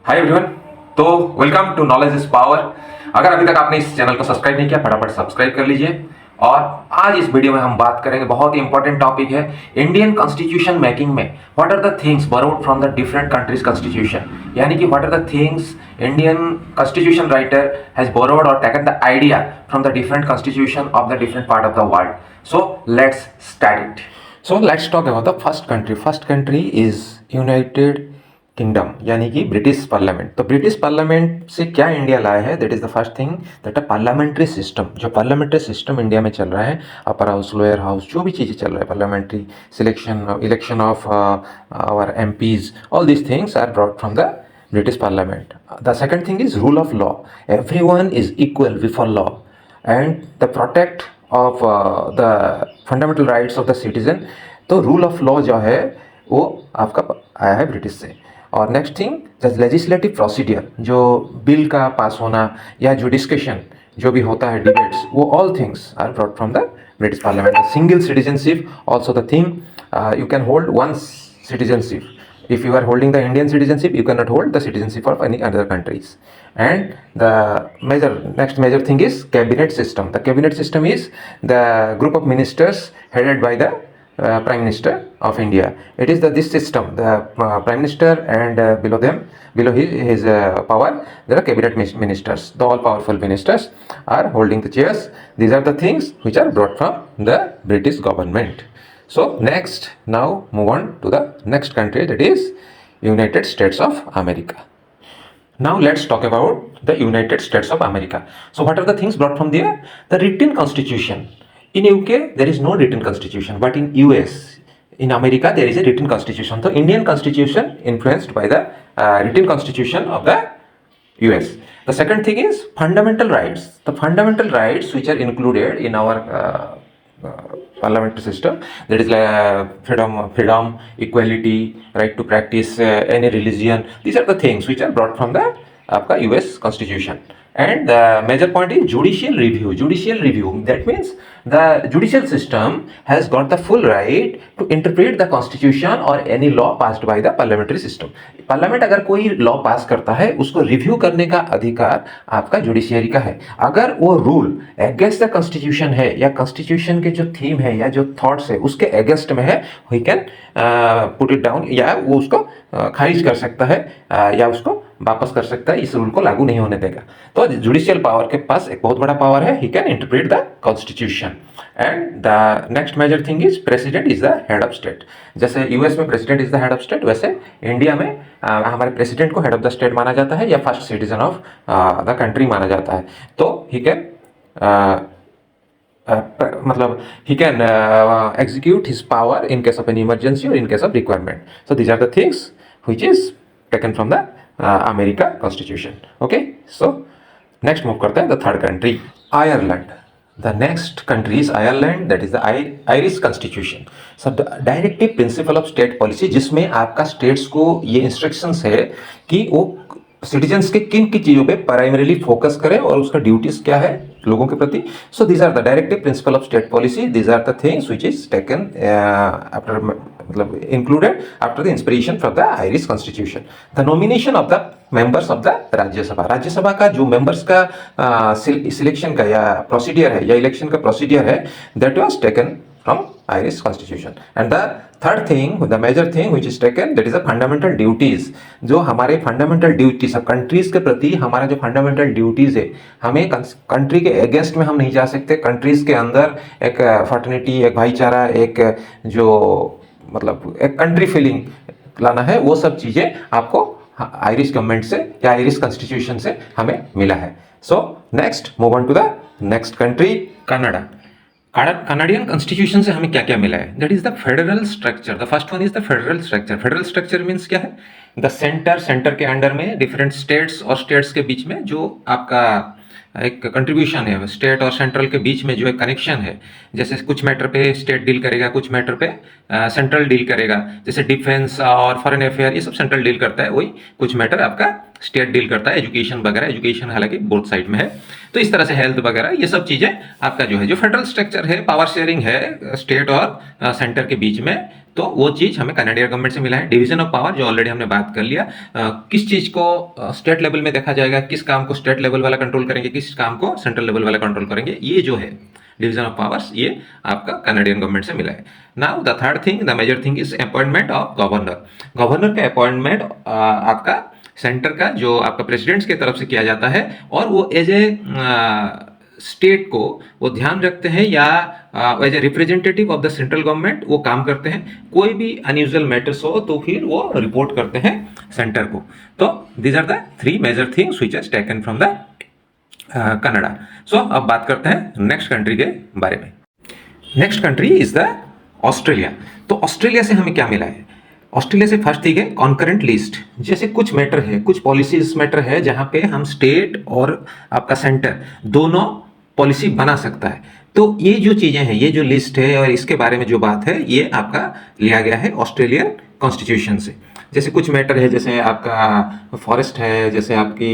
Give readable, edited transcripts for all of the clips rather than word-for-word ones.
हाय everyone. तो welcome to knowledge is power. अगर अभी तक आपने इस चैनल को सब्सक्राइब नहीं किया, फटाफट सब्सक्राइब कर लीजिए। और आज इस वीडियो में हम बात करेंगे, बहुत ही इंपॉर्टेंट टॉपिक है, इंडियन कॉन्स्टिट्यूशन मेकिंग में what are the things borrowed from the different countries constitution. यानी कि what are the things Indian constitution writer has borrowed और taken the idea from the different constitution of the different part of the world. So let's start it. So let's talk about the first country. First country is United Kingdom, यानी कि British parliament. तो British parliament से क्या India लाया है, that is the first thing, that a parliamentary system. जो parliamentary system India में चल रहा है, अपर हाउस, लोअर हाउस, जो भी चीज़ें चल रहा है, parliamentary selection, election of our MPs, all these things are brought from the British Parliament. The second thing is rule of law. Everyone is equal before law, and the protect of the fundamental rights of the citizen. तो rule of law जो है वो आपका आया है British से। और next thing, the legislative procedure, जो बिल का पास होना या जो डिस्कशन जो भी होता है, डिबेट्स, वो all things are brought from the British Parliament. Single citizenship also the thing, you can hold one citizenship. If you are holding the Indian citizenship, you cannot hold the citizenship of any other countries. And the next major thing is cabinet system. The cabinet system is the group of ministers headed by the Prime Minister of India. It is this system, the Prime Minister, and below his power, there are cabinet ministers. The all powerful ministers are holding the chairs. These are the things which are brought from the British government. So next, now move on to the next country, that is United States of America. Now let's talk about the United States of America. So what are the things brought from there? The written constitution. In UK there is no written constitution, but in US, in America, there is a written constitution. So Indian constitution influenced by the written constitution of the US. The second thing is fundamental rights. The fundamental rights which are included in our parliamentary system, that is freedom, equality, right to practice any religion. These are the things which are brought from the आपका US constitution. And the major point is judicial review. Judicial review, that means the judicial system has got the full right to interpret the constitution or any law passed by the parliamentary system. Parliament अगर कोई law पास करता है, उसको review करने का अधिकार आपका judiciary का है। अगर वो रूल अगेंस्ट द कॉन्स्टिट्यूशन है, या कॉन्स्टिट्यूशन के जो थीम है या जो थॉट्स है उसके अगेंस्ट में है, we can put it down, या वो उसको खारिज कर सकता है, या उसको वापस कर सकता है, इस रूल को लागू नहीं होने देगा। तो जुडिशियल पावर के पास एक बहुत बड़ा पावर है, he can interpret the constitution. And the next major thing is president is the head of state. जैसे यूएस में president is the head of state, वैसे इंडिया में हमारे प्रेसिडेंट को हेड ऑफ द स्टेट माना जाता है, या first citizen of the country माना जाता है। तो ही कैन मतलब he can execute his power in case of an emergency or in case of requirement. So these are the things which is taken from the America Constitution. Okay, so next move करते हैं the third country, Ireland. The next country is Ireland, that is the Irish Constitution. So the directive principle of state policy, जिसमें आपका states को ये instructions है कि वो citizens के किन की चीज़ों पे प्राइमरीली फोकस करें और उसका ड्यूटीज क्या है लोगों के प्रति। So these are the directive principle of state policy, these are the things which is taken after, मतलब included after the inspiration from the Irish constitution. The nomination of the members of the Rajya Sabha, Rajya Sabha का जो members का selection का या procedure है, या election का procedure है, that was taken from Irish Constitution. And the third thing, the major thing which is taken, that is the fundamental duties. जो हमारे fundamental duties सब countries के प्रति हमारा जो fundamental duties है, हमें country के against में हम नहीं जा सकते। countries के अंदर एक fraternity, एक भाईचारा, एक जो मतलब एक country feeling लाना है, वो सब चीज़ें आपको आयरिश गवर्नमेंट से या आयरिश कॉन्स्टिट्यूशन से हमें मिला है। So next move on to the next country, Canada. Canadian constitution से हमें क्या क्या मिला है, that is the federal structure. The first one is the federal structure. Federal structure means क्या है, द सेंटर के अंडर में डिफरेंट स्टेट्स और स्टेट्स के बीच में जो आपका एक कंट्रीब्यूशन है, स्टेट और सेंट्रल के बीच में जो एक कनेक्शन है। जैसे कुछ मैटर पे स्टेट डील करेगा, कुछ मैटर पे सेंट्रल डील करेगा। जैसे डिफेंस और फॉरेन अफेयर, ये सब सेंट्रल डील करता है, वही कुछ मैटर आपका स्टेट डील करता है। एजुकेशन वगैरह, एजुकेशन हालांकि बोथ साइड में है, तो इस तरह से हेल्थ वगैरह ये सब चीज़ें आपका जो है, जो फेडरल स्ट्रक्चर है, पावर शेयरिंग है स्टेट और सेंटर के बीच में, तो वो चीज़ हमें कनाडियन गवर्नमेंट से मिला है। डिवीजन ऑफ पावर जो ऑलरेडी हमने बात कर लिया, किस चीज़ को स्टेट लेवल में देखा जाएगा, किस काम को स्टेट लेवल वाला कंट्रोल करेंगे, किस काम को सेंट्रल लेवल वाला कंट्रोल करेंगे, ये जो है डिवीजन ऑफ पावर्स, ये आपका कनाडियन गवर्नमेंट से मिला है। Now the third thing, the major thing is appointment of governor. Governor का अपॉइंटमेंट आपका सेंटर का जो आपका प्रेसिडेंट्स की तरफ से किया जाता है, और वो एज ए स्टेट को वो ध्यान रखते हैं या as a representative of the central government वो काम करते हैं। कोई भी अनयूजुअल मैटर्स हो तो फिर वो रिपोर्ट करते हैं सेंटर को। तो these are the three major things which is taken from the Canada. सो अब बात करते हैं नेक्स्ट कंट्री के बारे में। Next country is the Australia. तो ऑस्ट्रेलिया से हमें क्या मिला है? ऑस्ट्रेलिया से फर्स्ट थिंग है कॉन्करेंट लिस्ट। जैसे कुछ मैटर है, कुछ पॉलिसीज मैटर है जहां पे हम स्टेट और आपका सेंटर दोनों पॉलिसी बना सकता है। तो ये जो चीजें हैं, ये जो लिस्ट है और इसके बारे में जो बात है, ये आपका लिया गया है ऑस्ट्रेलियन कॉन्स्टिट्यूशन से। जैसे कुछ मैटर है, जैसे आपका फॉरेस्ट है, जैसे आपकी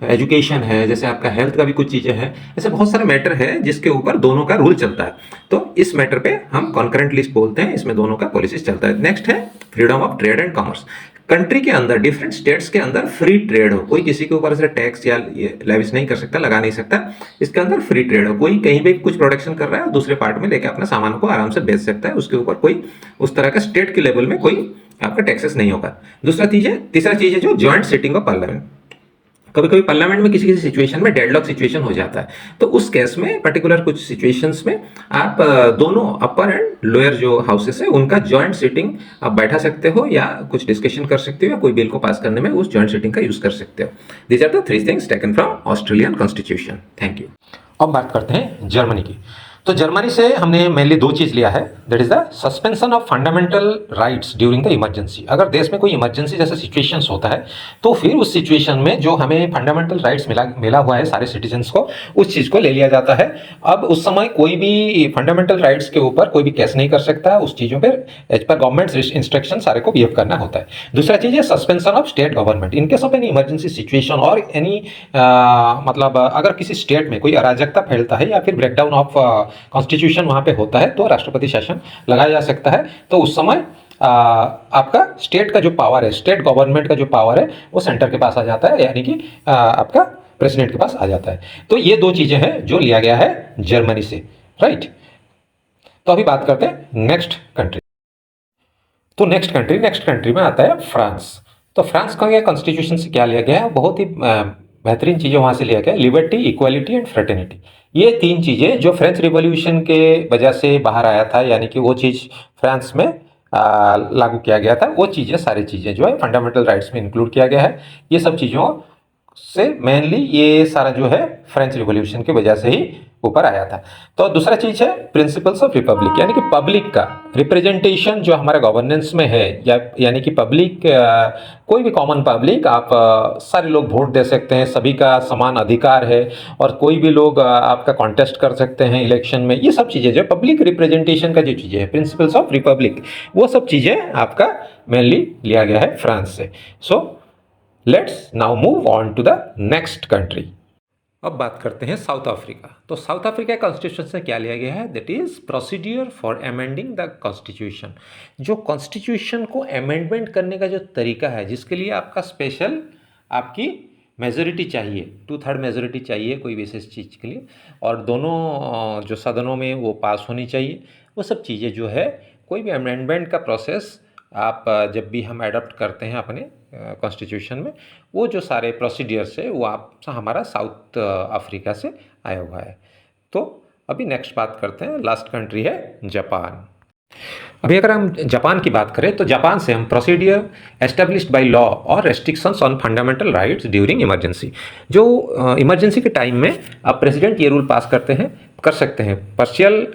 एजुकेशन है, जैसे आपका हेल्थ का भी कुछ चीज़ें हैं, ऐसे बहुत सारे मैटर है जिसके ऊपर दोनों का रूल चलता है। तो इस मैटर पे हम कॉन्करेंट लिस्ट बोलते हैं, इसमें दोनों का पॉलिसीज चलता है। नेक्स्ट है freedom of trade and commerce. Country के अंदर, डिफरेंट स्टेट्स के अंदर फ्री ट्रेड हो, कोई किसी के ऊपर से टैक्स या लेविस नहीं कर सकता, लगा नहीं सकता। इसके अंदर फ्री ट्रेड हो, कोई कहीं भी कुछ प्रोडक्शन कर रहा है दूसरे पार्ट में लेके अपने सामान को आराम से बेच सकता है, उसके ऊपर कोई उस तरह का स्टेट के लेवल में कोई आपका टैक्सेस नहीं होगा। तीसरा चीज है जो जॉइंट सिटिंग ऑफ पार्लियामेंट। कभी कभी पार्लियामेंट में किसी सिचुएशन में डेडलॉक सिचुएशन हो जाता है, तो उस केस में पर्टिकुलर कुछ सिचुएशंस में आप दोनों अपर एंड लोअर जो हाउसेस है उनका जॉइंट सिटिंग आप बैठा सकते हो, या कुछ डिस्कशन कर सकते हो, या कोई बिल को पास करने में उस जॉइंट सिटिंग का यूज कर सकते हो। These are the three things taken from Australian constitution. Thank you. अब बात करते हैं जर्मनी की। तो जर्मनी से हमने मेनली दो चीज़ लिया है, that is the suspension of fundamental rights during the emergency. अगर देश में कोई इमरजेंसी जैसा सिचुएशंस होता है तो फिर उस सिचुएशन में जो हमें फंडामेंटल राइट्स मिला हुआ है सारे सिटीजन्स को, उस चीज़ को ले लिया जाता है। अब उस समय कोई भी फंडामेंटल राइट्स के ऊपर कोई भी केस नहीं कर सकता, उस चीज़ों पर एज पर गवर्नमेंट इंस्ट्रक्शन सारे को बिहेव करना होता है। दूसरा चीज़ है suspension of state government in case of any emergency situation और एनी मतलब अगर किसी स्टेट में कोई अराजकता फैलता है या फिर ब्रेकडाउन ऑफ कॉन्स्टिट्यूशन वहाँ पे होता है तो राष्ट्रपति शासन लगाया जा सकता है। तो उस समय आपका स्टेट का जो पावर है, स्टेट गवर्नमेंट का जो पावर है वो सेंटर के पास आ जाता है, यानी कि आपका प्रेसिडेंट के पास आ जाता है। तो ये दो चीज़ें हैं जो लिया गया है जर्मनी से, राइट। तो अभी बात करते हैं नेक्स्ट कंट्री। तो नेक्स्ट कंट्री में आता है फ्रांस। तो फ्रांस का कॉन्स्टिट्यूशन से क्या लिया गया है? बहुत ही बेहतरीन चीज़ें वहाँ से लिया गया, लिबर्टी, इक्वालिटी एंड फ्रेटर्निटी। ये तीन चीज़ें जो फ्रेंच रिवॉल्यूशन के वजह से बाहर आया था, यानी कि वो चीज़ फ्रांस में लागू किया गया था, वो चीज़ें सारी चीज़ें जो है फंडामेंटल राइट्स में इंक्लूड किया गया है। ये सब चीज़ों से मेनली ये सारा जो है फ्रेंच रिवॉल्यूशन की वजह से ही ऊपर आया था। तो दूसरा चीज़ है प्रिंसिपल्स ऑफ रिपब्लिक, यानी कि पब्लिक का रिप्रेजेंटेशन जो हमारे गवर्नेंस में है, यानी कि पब्लिक, कोई भी कॉमन पब्लिक, आप सारे लोग वोट दे सकते हैं, सभी का समान अधिकार है, और कोई भी लोग आपका कॉन्टेस्ट कर सकते हैं इलेक्शन में। ये सब चीज़ें जो पब्लिक रिप्रेजेंटेशन का जो चीज़ें है, प्रिंसिपल्स ऑफ रिपब्लिक, वो सब चीज़ें आपका मेनली लिया गया है फ्रांस से। So let's now move on to the next country. अब बात करते हैं साउथ अफ्रीका। तो साउथ अफ्रीका कॉन्स्टिट्यूशन से क्या लिया गया है? That is procedure for amending the constitution. जो कॉन्स्टिट्यूशन को अमेंडमेंट करने का जो तरीका है, जिसके लिए आपका स्पेशल आपकी मेजोरिटी चाहिए, 2/3 मेजोरिटी चाहिए कोई विशेष चीज़ के लिए, और दोनों जो सदनों में वो पास होनी चाहिए। वो सब चीज़ें जो है, कोई भी अमेंडमेंट का प्रोसेस आप जब भी हम एडॉप्ट करते हैं अपने कॉन्स्टिट्यूशन में, वो जो सारे प्रोसीडियर्स है वो आप हमारा साउथ अफ्रीका से आया हुआ है। तो अभी नेक्स्ट बात करते हैं, लास्ट कंट्री है जापान। अभी अगर हम जापान की बात करें तो जापान से हम प्रोसीडियर एस्टेब्लिश्ड बाय लॉ और restrictions on fundamental rights during emergency. जो इमरजेंसी के टाइम में अब प्रेसिडेंट ये रूल पास कर सकते हैं, पार्शियल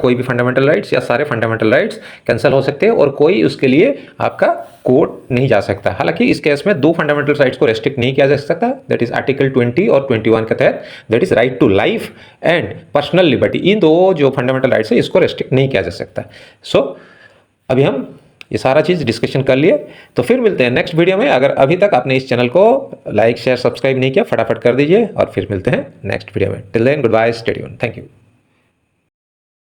कोई भी फंडामेंटल राइट्स या सारे फंडामेंटल राइट्स कैंसिल हो सकते हैं, और कोई उसके लिए आपका कोर्ट नहीं जा सकता। हालांकि इस केस में 2 फंडामेंटल राइट्स को रेस्ट्रिक्ट नहीं किया जा सकता, दैट इज आर्टिकल 20 और 21 के तहत, that is right to life and personal liberty. इन दो जो फंडामेंटल राइट्स है इसको रेस्ट्रिक्ट नहीं किया जा सकता। सो अभी हम ये सारा चीज़ डिस्कशन कर लिए, तो फिर मिलते हैं नेक्स्ट वीडियो में। अगर अभी तक आपने इस चैनल को लाइक शेयर सब्सक्राइब नहीं किया, फटाफट कर दीजिए, और फिर मिलते हैं नेक्स्ट वीडियो में। Till then goodbye, stay tuned, thank you.